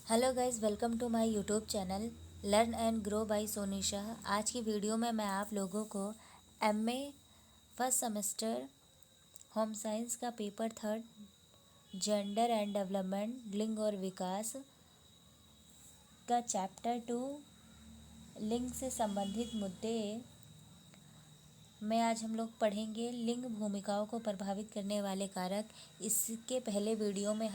Hello guys, welcome to my YouTube channel learn and grow by Sonisha. आज की video में मैं आप लोगों को MA first semester home science का paper third gender and development लिंग और विकास का चैप्टर 2 लिंग से संबंधित मुद्दे में आज हम लोग पढ़ेंगे। लिंग भूमिकाओं को प्रभावित करने वाले कारक। इसके पहले वीडियो में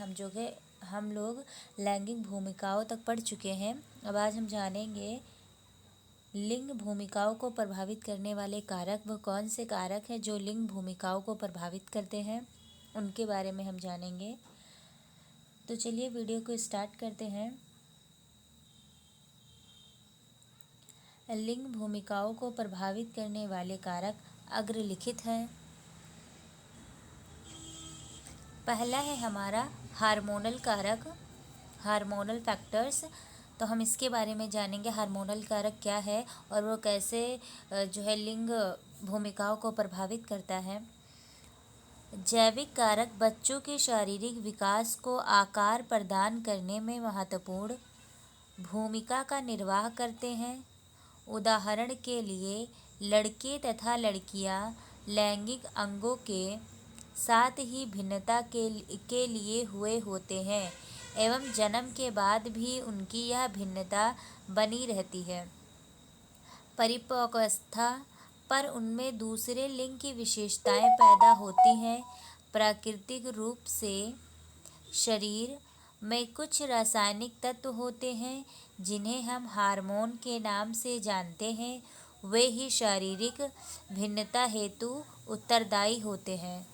हम लोग लैंगिक भूमिकाओं तक पढ़ चुके हैं। अब आज हम जानेंगे लिंग भूमिकाओं को प्रभावित करने वाले कारक। वह कौन से कारक हैं जो लिंग भूमिकाओं को प्रभावित करते हैं, उनके बारे में हम जानेंगे। तो चलिए वीडियो को स्टार्ट करते हैं। लिंग भूमिकाओं को प्रभावित करने वाले कारक अग्रलिखित हैं। पहला है हमारा हार्मोनल कारक, हार्मोनल फैक्टर्स। तो हम इसके बारे में जानेंगे हार्मोनल कारक क्या है और वो कैसे जो है लिंग भूमिकाओं को प्रभावित करता है। जैविक कारक बच्चों के शारीरिक विकास को आकार प्रदान करने में महत्वपूर्ण भूमिका का निर्वाह करते हैं। उदाहरण के लिए लड़के तथा लड़कियां लैंगिक अंगों के साथ ही भिन्नता के लिए हुए होते हैं एवं जन्म के बाद भी उनकी यह भिन्नता बनी रहती है। परिपक्वावस्था पर उनमें दूसरे लिंग की विशेषताएं पैदा होती हैं। प्राकृतिक रूप से शरीर में कुछ रासायनिक तत्व होते हैं जिन्हें हम हार्मोन के नाम से जानते हैं। वे ही शारीरिक भिन्नता हेतु उत्तरदायी होते हैं।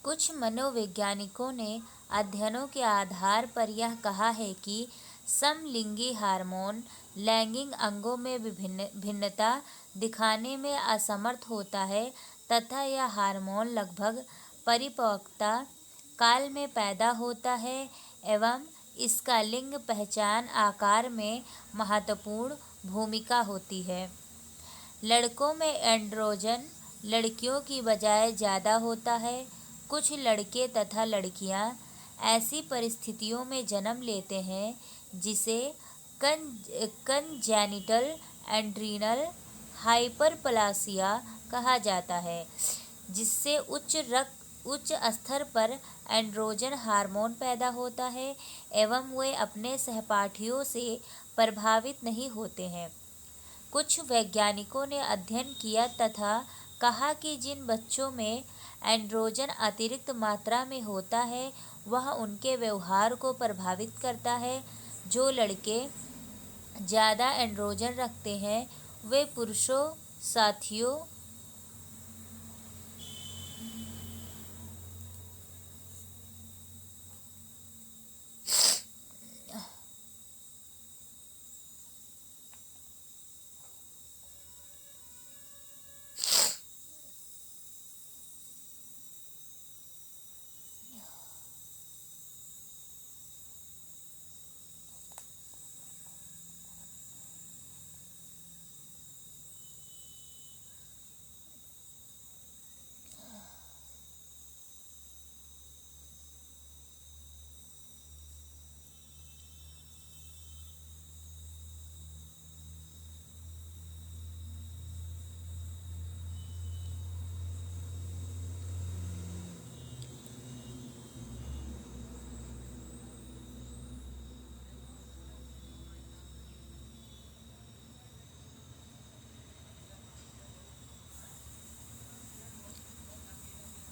कुछ मनोवैज्ञानिकों ने अध्ययनों के आधार पर यह कहा है कि समलिंगी हार्मोन लैंगिक अंगों में भिन्नता दिखाने में असमर्थ होता है तथा यह हार्मोन लगभग परिपक्वता काल में पैदा होता है एवं इसका लिंग पहचान आकार में महत्वपूर्ण भूमिका होती है। लड़कों में एंड्रोजन लड़कियों की बजाय ज़्यादा होता है। कुछ लड़के तथा लड़कियां ऐसी परिस्थितियों में जन्म लेते हैं जिसे कंजेनिटल एड्रीनल हाइपरप्लासिया कहा जाता है, जिससे उच्च स्तर पर एंड्रोजन हार्मोन पैदा होता है एवं वे अपने सहपाठियों से प्रभावित नहीं होते हैं। कुछ वैज्ञानिकों ने अध्ययन किया तथा कहा कि जिन बच्चों में एंड्रोजन अतिरिक्त मात्रा में होता है वह उनके व्यवहार को प्रभावित करता है। जो लड़के ज़्यादा एंड्रोजन रखते हैं वे पुरुषों साथियों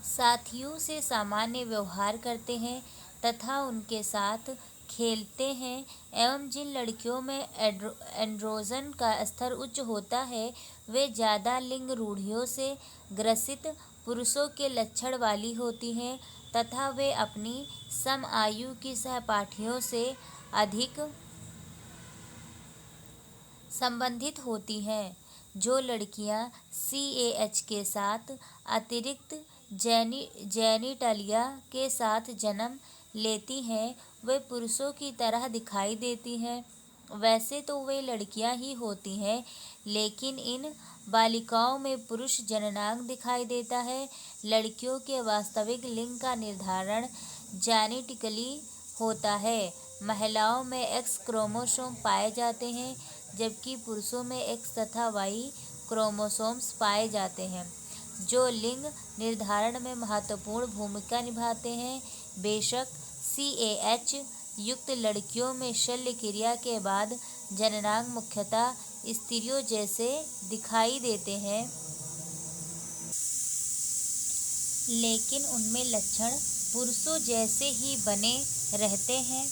साथियों से सामान्य व्यवहार करते हैं तथा उनके साथ खेलते हैं एवं जिन लड़कियों में एंड्रोजन का स्तर उच्च होता है वे ज़्यादा लिंग रूढ़ियों से ग्रसित पुरुषों के लक्षण वाली होती हैं तथा वे अपनी समआयु की सहपाठियों से अधिक संबंधित होती हैं। जो लड़कियां CAH के साथ अतिरिक्त जेनिटलिया के साथ जन्म लेती हैं वे पुरुषों की तरह दिखाई देती हैं। वैसे तो वे लड़कियां ही होती हैं, लेकिन इन बालिकाओं में पुरुष जननांग दिखाई देता है। लड़कियों के वास्तविक लिंग का निर्धारण जेनेटिकली होता है। महिलाओं में एक्स क्रोमोसोम पाए जाते हैं, जबकि पुरुषों में एक्स तथा वाई क्रोमोसोम्स पाए जाते हैं, जो लिंग निर्धारण में महत्वपूर्ण भूमिका निभाते हैं। बेशक CAH युक्त लड़कियों में शल्य क्रिया के बाद जननांग मुख्यतः स्त्रियों जैसे दिखाई देते हैं, लेकिन उनमें लक्षण पुरुषों जैसे ही बने रहते हैं।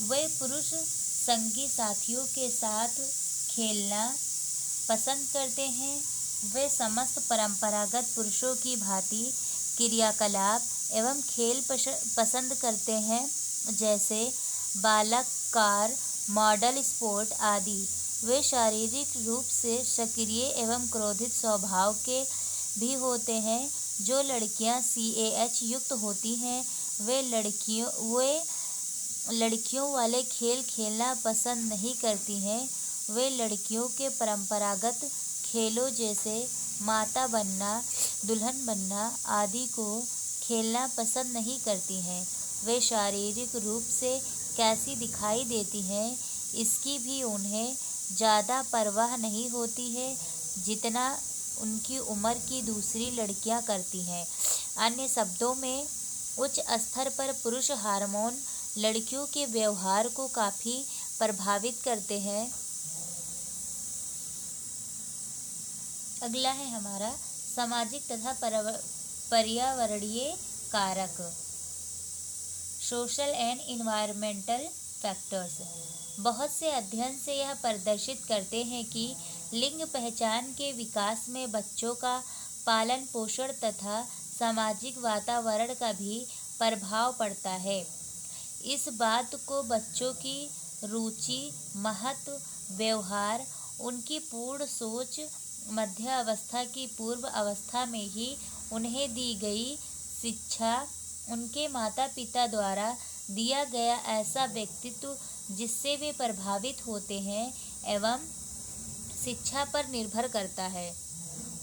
वे पुरुष संगी साथियों के साथ खेलना पसंद करते हैं। वे समस्त परंपरागत पुरुषों की भांति क्रियाकलाप एवं खेल पसंद करते हैं, जैसे बालक, कार, मॉडल स्पोर्ट आदि। वे शारीरिक रूप से सक्रिय एवं क्रोधित स्वभाव के भी होते हैं। जो लड़कियां CAH युक्त होती हैं, वे लड़कियों वाले खेल खेलना पसंद नहीं करती हैं। वे लड़कियों के परंपरागत खेलों जैसे माता बनना, दुल्हन बनना आदि को खेलना पसंद नहीं करती हैं। वे शारीरिक रूप से कैसी दिखाई देती हैं, इसकी भी उन्हें ज़्यादा परवाह नहीं होती है, जितना उनकी उम्र की दूसरी लड़कियां करती हैं। अन्य शब्दों में, उच्च स्तर पर पुरुष हार्मोन लड़कियों के व्यवहार को काफ़ी प्रभावित करते हैं। अगला है हमारा सामाजिक तथा पर्यावरणीय कारक, सोशल एंड इन्वायरमेंटल फैक्टर्स। बहुत से अध्ययन से यह प्रदर्शित करते हैं कि लिंग पहचान के विकास में बच्चों का पालन पोषण तथा सामाजिक वातावरण का भी प्रभाव पड़ता है। इस बात को बच्चों की रुचि, महत्व, व्यवहार, उनकी पूर्ण सोच मध्य अवस्था की पूर्व अवस्था में ही उन्हें दी गई शिक्षा, उनके माता पिता द्वारा दिया गया ऐसा व्यक्तित्व जिससे वे प्रभावित होते हैं एवं शिक्षा पर निर्भर करता है।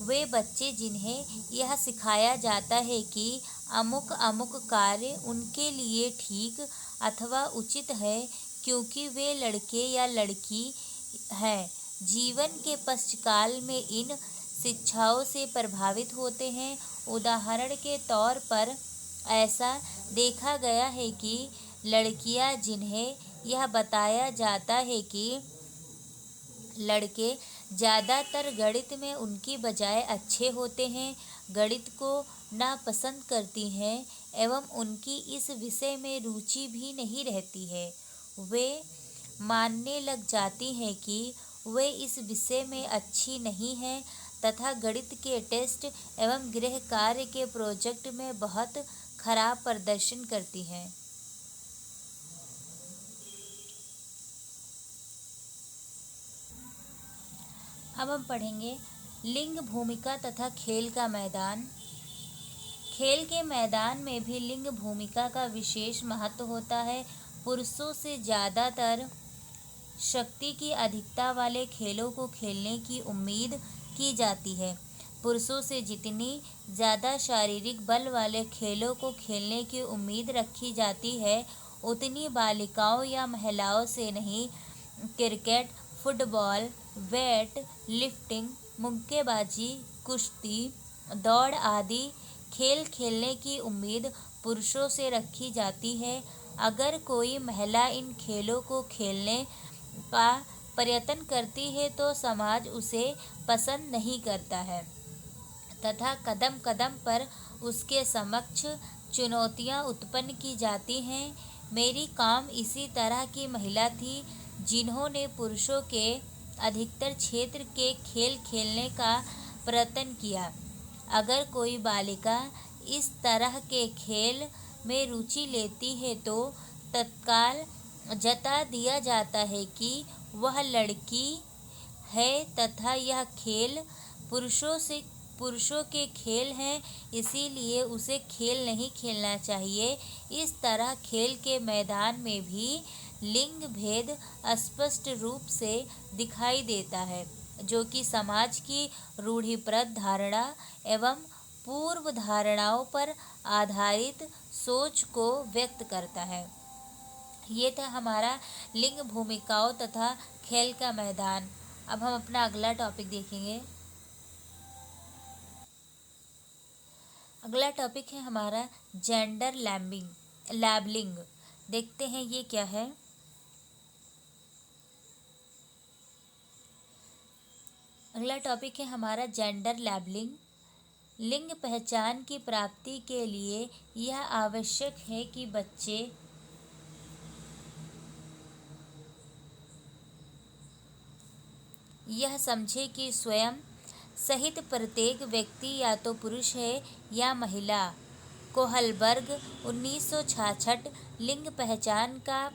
वे बच्चे जिन्हें यह सिखाया जाता है कि अमुक अमुक कार्य उनके लिए ठीक अथवा उचित है क्योंकि वे लड़के या लड़की हैं, जीवन के पश्चकाल में इन शिक्षाओं से प्रभावित होते हैं। उदाहरण के तौर पर ऐसा देखा गया है कि लड़कियां जिन्हें यह बताया जाता है कि लड़के ज़्यादातर गणित में उनकी बजाय अच्छे होते हैं, गणित को नापसंद करती हैं एवं उनकी इस विषय में रुचि भी नहीं रहती है। वे मानने लग जाती हैं कि वे इस विषय में अच्छी नहीं हैं तथा गणित के टेस्ट एवं गृह कार्य के प्रोजेक्ट में बहुत खराब प्रदर्शन करती हैं। अब हम पढ़ेंगे लिंग भूमिका तथा खेल का मैदान। खेल के मैदान में भी लिंग भूमिका का विशेष महत्व होता है। पुरुषों से ज़्यादातर शक्ति की अधिकता वाले खेलों को खेलने की उम्मीद की जाती है। पुरुषों से जितनी ज़्यादा शारीरिक बल वाले खेलों को खेलने की उम्मीद रखी जाती है, उतनी बालिकाओं या महिलाओं से नहीं। क्रिकेट, फुटबॉल, वेट लिफ्टिंग, मुक्केबाजी, कुश्ती, दौड़ आदि खेल खेलने की उम्मीद पुरुषों से रखी जाती है। अगर कोई महिला इन खेलों को खेलने का प्रयत्न करती है तो समाज उसे पसंद नहीं करता है तथा कदम कदम पर उसके समक्ष चुनौतियां उत्पन्न की जाती हैं। मेरी काम इसी तरह की महिला थी जिन्होंने पुरुषों के अधिकतर क्षेत्र के खेल खेलने का प्रयत्न किया। अगर कोई बालिका इस तरह के खेल में रुचि लेती है तो तत्काल जता दिया जाता है कि वह लड़की है तथा यह खेल पुरुषों के खेल हैं, इसीलिए उसे खेल नहीं खेलना चाहिए। इस तरह खेल के मैदान में भी लिंग भेद स्पष्ट रूप से दिखाई देता है, जो कि समाज की रूढ़िप्रद धारणा एवं पूर्व धारणाओं पर आधारित सोच को व्यक्त करता है। ये था हमारा लिंग भूमिकाओं तथा खेल का मैदान। अब हम अपना अगला टॉपिक देखेंगे। अगला टॉपिक है हमारा जेंडर लैबलिंग। देखते हैं ये क्या है। अगला टॉपिक है हमारा जेंडर लैबलिंग। लिंग पहचान की प्राप्ति के लिए यह आवश्यक है कि बच्चे यह समझे कि स्वयं सहित प्रत्येक व्यक्ति या तो पुरुष है या महिला। कोहलबर्ग 1966 लिंग पहचान का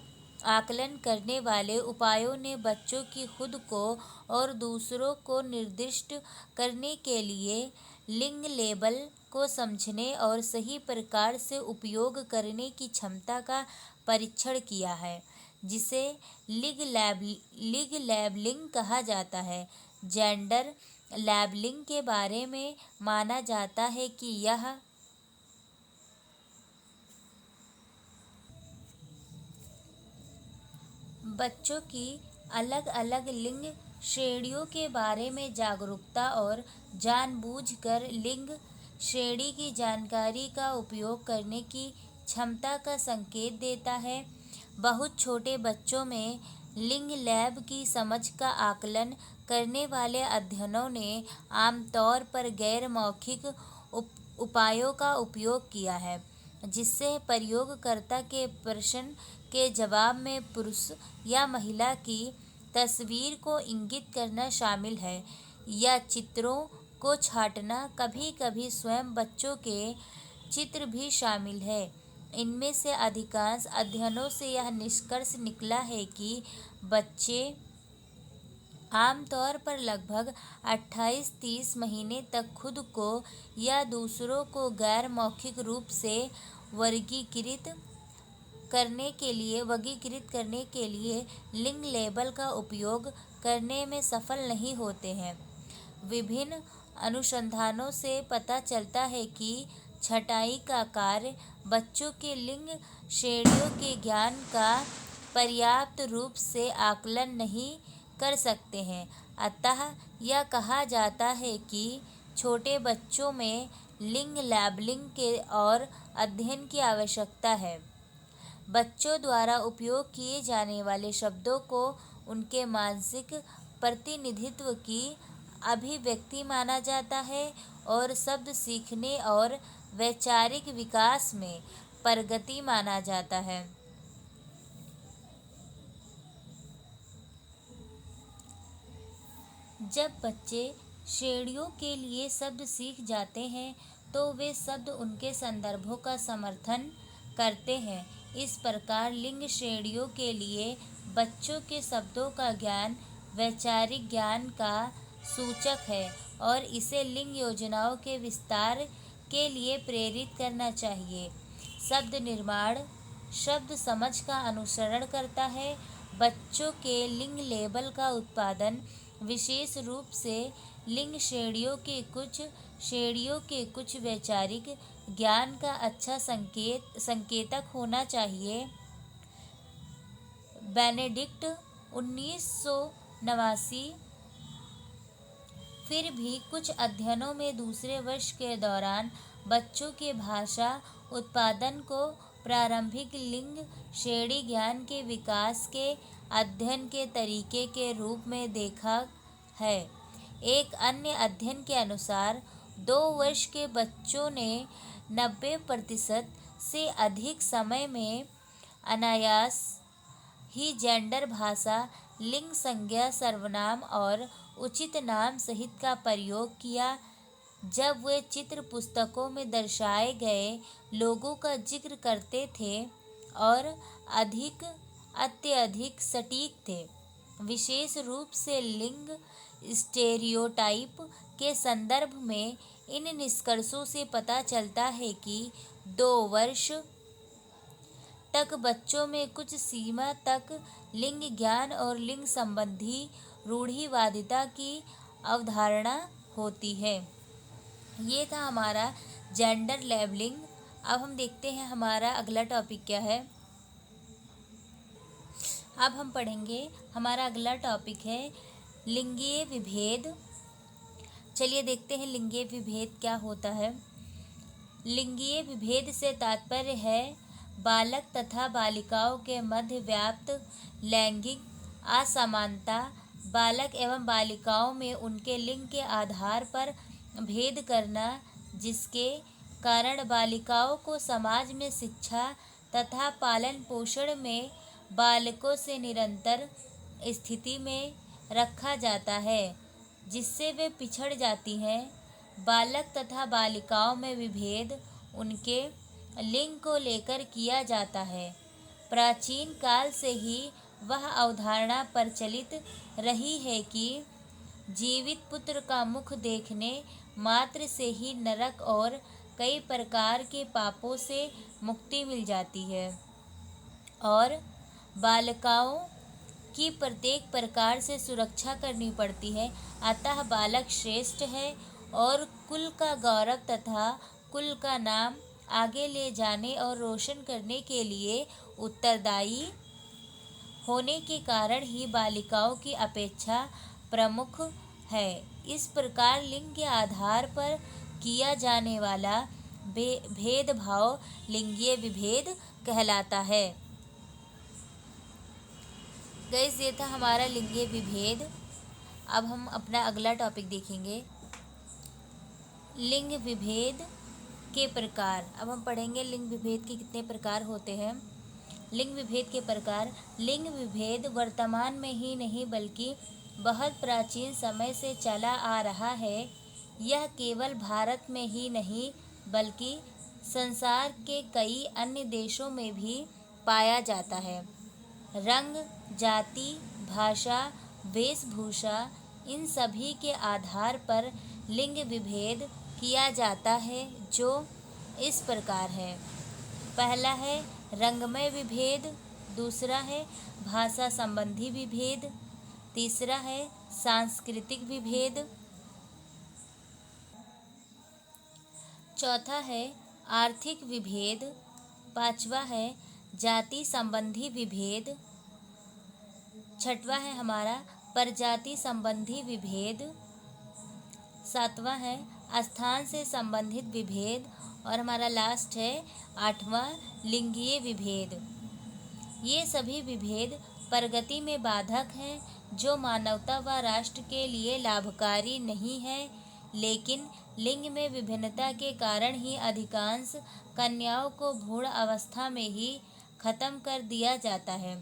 आकलन करने वाले उपायों ने बच्चों की खुद को और दूसरों को निर्दिष्ट करने के लिए लिंग लेबल को समझने और सही प्रकार से उपयोग करने की क्षमता का परीक्षण किया है, जिसे लिंग लेबलिंग कहा जाता है। जेंडर लैबलिंग के बारे में माना जाता है कि यह बच्चों की अलग अलग लिंग श्रेणियों के बारे में जागरूकता और जानबूझकर लिंग श्रेणी की जानकारी का उपयोग करने की क्षमता का संकेत देता है। बहुत छोटे बच्चों में लिंग लैब की समझ का आकलन करने वाले अध्ययनों ने आमतौर पर गैर मौखिक उपायों का उपयोग किया है, जिससे प्रयोगकर्ता के प्रश्न के जवाब में पुरुष या महिला की तस्वीर को इंगित करना शामिल है, या चित्रों को छांटना। कभी कभी स्वयं बच्चों के चित्र भी शामिल है। इनमें से अधिकांश अध्ययनों से यह निष्कर्ष निकला है कि बच्चे आमतौर पर लगभग 28-30 महीने तक खुद को या दूसरों को गैर मौखिक रूप से वर्गीकृत करने के लिए लिंग लेबल का उपयोग करने में सफल नहीं होते हैं। विभिन्न अनुसंधानों से पता चलता है कि छँटाई का कार्य बच्चों के लिंग श्रेणियों के ज्ञान का पर्याप्त रूप से आकलन नहीं कर सकते हैं। अतः यह कहा जाता है कि छोटे बच्चों में लिंग लैबलिंग के और अध्ययन की आवश्यकता है। बच्चों द्वारा उपयोग किए जाने वाले शब्दों को उनके मानसिक प्रतिनिधित्व की अभिव्यक्ति माना जाता है और शब्द सीखने और वैचारिक विकास में प्रगति माना जाता है। जब बच्चे श्रेणियों के लिए शब्द सीख जाते हैं तो वे शब्द उनके संदर्भों का समर्थन करते हैं। इस प्रकार लिंग श्रेणियों के लिए बच्चों के शब्दों का ज्ञान वैचारिक ज्ञान का सूचक है और इसे लिंग योजनाओं के विस्तार के लिए प्रेरित करना चाहिए। शब्द निर्माण शब्द समझ का अनुसरण करता है। बच्चों के लिंग लेबल का उत्पादन विशेष रूप से लिंग श्रेणियों के कुछ वैचारिक ज्ञान का अच्छा संकेतक होना चाहिए। बेनेडिक्ट 1989। फिर भी कुछ अध्ययनों में दूसरे वर्ष के दौरान बच्चों के भाषा उत्पादन को प्रारंभिक लिंग श्रेणी ज्ञान के विकास के अध्ययन के तरीके के रूप में देखा है। एक अन्य अध्ययन के अनुसार 2 वर्ष के बच्चों ने 90% से अधिक समय में अनायास ही जेंडर भाषा, लिंग संज्ञा, सर्वनाम और उचित नाम सहित का प्रयोग किया जब वे चित्र पुस्तकों में दर्शाए गए लोगों का जिक्र करते थे और अत्यधिक सटीक थे। विशेष रूप से लिंग स्टेरियोटाइप के संदर्भ में इन निष्कर्षों से पता चलता है कि 2 वर्ष तक बच्चों में कुछ सीमा तक लिंग ज्ञान और लिंग संबंधी रूढ़िवादिता की अवधारणा होती है। ये था हमारा जेंडर लेबलिंग। अब हम देखते हैं हमारा अगला टॉपिक क्या है। अब हम पढ़ेंगे, हमारा अगला टॉपिक है लिंगीय विभेद। चलिए देखते हैं लिंगीय विभेद क्या होता है। लिंगीय विभेद से तात्पर्य है बालक तथा बालिकाओं के मध्य व्याप्त लैंगिक असमानता, बालक एवं बालिकाओं में उनके लिंग के आधार पर भेद करना, जिसके कारण बालिकाओं को समाज में शिक्षा तथा पालन पोषण में बालकों से निरंतर स्थिति में रखा जाता है, जिससे वे पिछड़ जाती हैं। बालक तथा बालिकाओं में विभेद उनके लिंग को लेकर किया जाता है। प्राचीन काल से ही वह अवधारणा प्रचलित रही है कि जीवित पुत्र का मुख देखने मात्र से ही नरक और कई प्रकार के पापों से मुक्ति मिल जाती है और बालिकाओं की प्रत्येक प्रकार से सुरक्षा करनी पड़ती है। अतः बालक श्रेष्ठ है और कुल का गौरव तथा कुल का नाम आगे ले जाने और रोशन करने के लिए उत्तरदायी होने के कारण ही बालिकाओं की अपेक्षा प्रमुख है। इस प्रकार लिंग के आधार पर किया जाने वाला भेदभाव लिंगीय विभेद कहलाता है। गाइस, ये था हमारा लिंगीय विभेद। अब हम अपना अगला टॉपिक देखेंगे, लिंग विभेद के प्रकार। अब हम पढ़ेंगे लिंग विभेद के कितने प्रकार होते हैं। लिंग विभेद के प्रकार। लिंग विभेद वर्तमान में ही नहीं बल्कि बहुत प्राचीन समय से चला आ रहा है। यह केवल भारत में ही नहीं बल्कि संसार के कई अन्य देशों में भी पाया जाता है। रंग, जाति, भाषा, वेशभूषा, इन सभी के आधार पर लिंग विभेद किया जाता है, जो इस प्रकार है। पहला है रंगमय विभेद, दूसरा है भाषा संबंधी विभेद, तीसरा है सांस्कृतिक विभेद, चौथा है आर्थिक विभेद, पांचवा है जाति संबंधी विभेद, छठवां है हमारा प्रजाति संबंधी विभेद, सातवां है स्थान से संबंधित विभेद और हमारा लास्ट है आठवां लिंगीय विभेद। ये सभी विभेद प्रगति में बाधक हैं, जो मानवता व राष्ट्र के लिए लाभकारी नहीं है। लेकिन लिंग में विभिन्नता के कारण ही अधिकांश कन्याओं को भ्रूण अवस्था में ही खत्म कर दिया जाता है।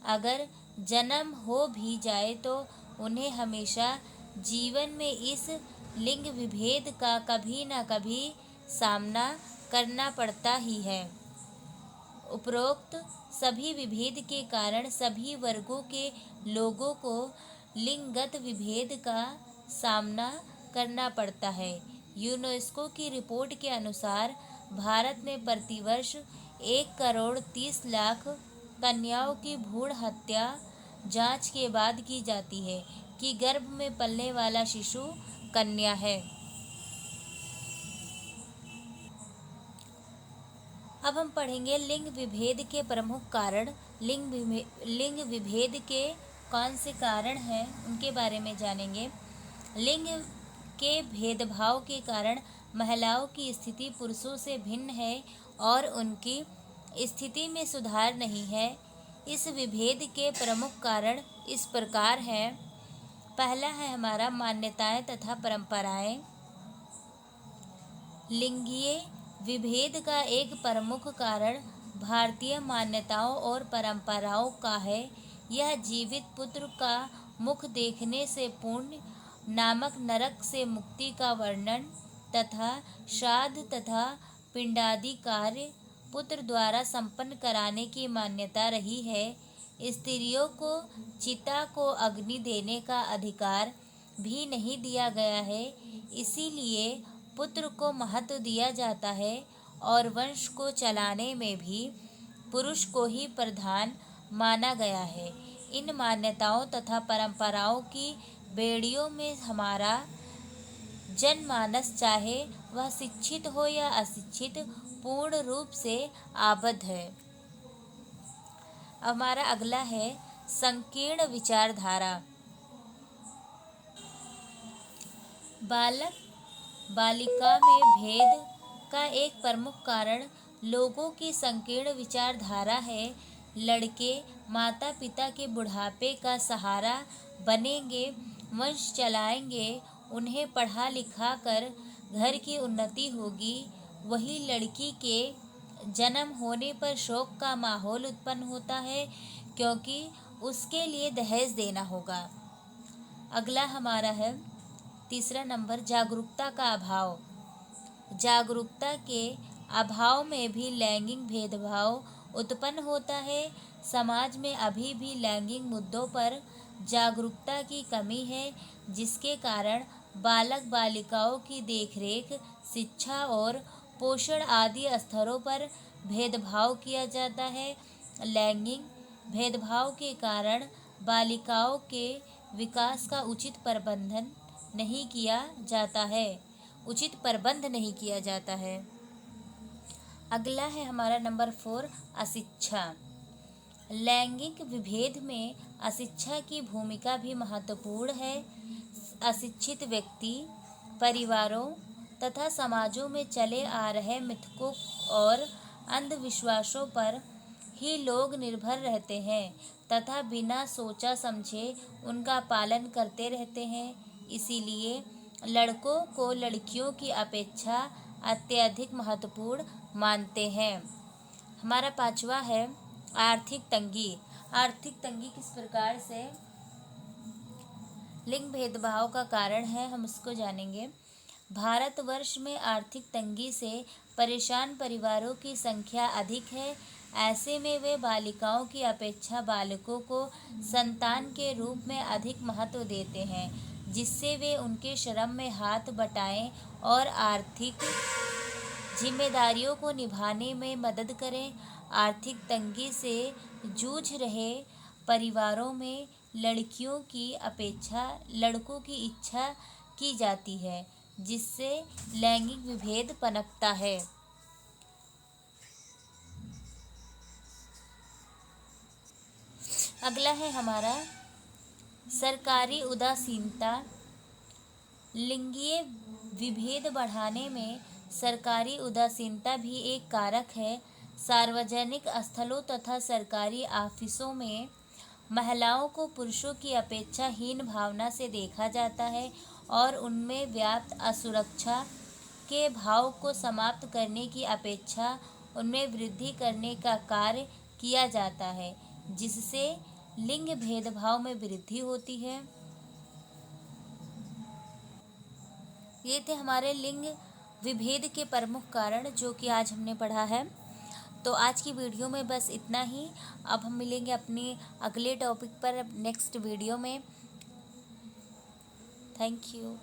अगर जन्म हो भी जाए तो उन्हें हमेशा जीवन में इस लिंग विभेद का कभी न कभी सामना करना पड़ता ही है। उपरोक्त सभी विभेद के कारण सभी वर्गों के लोगों को लिंगगत विभेद का सामना करना पड़ता है। यूनेस्को की रिपोर्ट के अनुसार भारत में प्रतिवर्ष 1,30,00,000 कन्याओं की भ्रूण हत्या जांच के बाद की जाती है कि गर्भ में पलने वाला शिशु कन्या है। अब हम पढ़ेंगे लिंग विभेद के प्रमुख कारण। लिंग विभेद के कौन से कारण हैं उनके बारे में जानेंगे। लिंग के भेदभाव के कारण महिलाओं की स्थिति पुरुषों से भिन्न है और उनकी स्थिति में सुधार नहीं है। इस विभेद के प्रमुख कारण इस प्रकार हैं। पहला है हमारा मान्यताएं तथा परंपराएं। लिंगीय विभेद का एक प्रमुख कारण भारतीय मान्यताओं और परंपराओं का है। यह जीवित पुत्र का मुख देखने से पुण्य नामक नरक से मुक्ति का वर्णन तथा श्राद्ध तथा पिंडादि कार्य पुत्र द्वारा संपन्न कराने की मान्यता रही है। स्त्रियों को चिता को अग्नि देने का अधिकार भी नहीं दिया गया है, इसीलिए पुत्र को महत्व दिया जाता है और वंश को चलाने में भी पुरुष को ही प्रधान माना गया है। इन मान्यताओं तथा परंपराओं की बेड़ियों में हमारा जनमानस, चाहे वह शिक्षित हो या अशिक्षित, पूर्ण रूप से आबद्ध है। हमारा अगला है संकीर्ण विचारधारा। बालक बालिका में भेद का एक प्रमुख कारण लोगों की संकीर्ण विचारधारा है। लड़के माता पिता के बुढ़ापे का सहारा बनेंगे, वंश चलाएंगे, उन्हें पढ़ा लिखा कर घर की उन्नति होगी। वही लड़की के जन्म होने पर शोक का माहौल उत्पन्न होता है, क्योंकि उसके लिए दहेज देना होगा। अगला हमारा है तीसरा नंबर, जागरूकता का अभाव। जागरूकता के अभाव में भी लैंगिक भेदभाव उत्पन्न होता है। समाज में अभी भी लैंगिक मुद्दों पर जागरूकता की कमी है, जिसके कारण बालक बालिकाओं की देखरेख, शिक्षा और पोषण आदि स्तरों पर भेदभाव किया जाता है। लैंगिक भेदभाव के कारण बालिकाओं के विकास का उचित प्रबंध नहीं किया जाता है। अगला है हमारा नंबर 4, अशिक्षा। लैंगिक विभेद में अशिक्षा की भूमिका भी महत्वपूर्ण है। अशिक्षित व्यक्ति परिवारों तथा समाजों में चले आ रहे मिथकों और अंधविश्वासों पर ही लोग निर्भर रहते हैं तथा बिना सोचा समझे उनका पालन करते रहते हैं। इसीलिए लड़कों को लड़कियों की अपेक्षा अत्यधिक महत्वपूर्ण मानते हैं। हमारा 5वां है आर्थिक तंगी। आर्थिक तंगी किस प्रकार से लिंग भेदभाव का कारण है, हम उसको जानेंगे। भारतवर्ष में आर्थिक तंगी से परेशान परिवारों की संख्या अधिक है। ऐसे में वे बालिकाओं की अपेक्षा बालकों को संतान के रूप में अधिक महत्व देते हैं, जिससे वे उनके श्रम में हाथ बटाएं और आर्थिक जिम्मेदारियों को निभाने में मदद करें। आर्थिक तंगी से जूझ रहे परिवारों में लड़कियों की अपेक्षा लड़कों की इच्छा की जाती है, जिससे लैंगिक विभेद पनपता है। अगला है हमारा सरकारी उदासीनता। लिंगीय विभेद बढ़ाने में सरकारी उदासीनता भी एक कारक है। सार्वजनिक स्थलों तथा सरकारी ऑफिसों में महिलाओं को पुरुषों की अपेक्षा हीन भावना से देखा जाता है और उनमें व्याप्त असुरक्षा के भाव को समाप्त करने की अपेक्षा उनमें वृद्धि करने का कार्य किया जाता है, जिससे लिंग भेदभाव में वृद्धि होती है। ये थे हमारे लिंग विभेद के प्रमुख कारण, जो कि आज हमने पढ़ा है। तो आज की वीडियो में बस इतना ही। अब हम मिलेंगे अपने अगले टॉपिक पर नेक्स्ट वीडियो में। Thank you.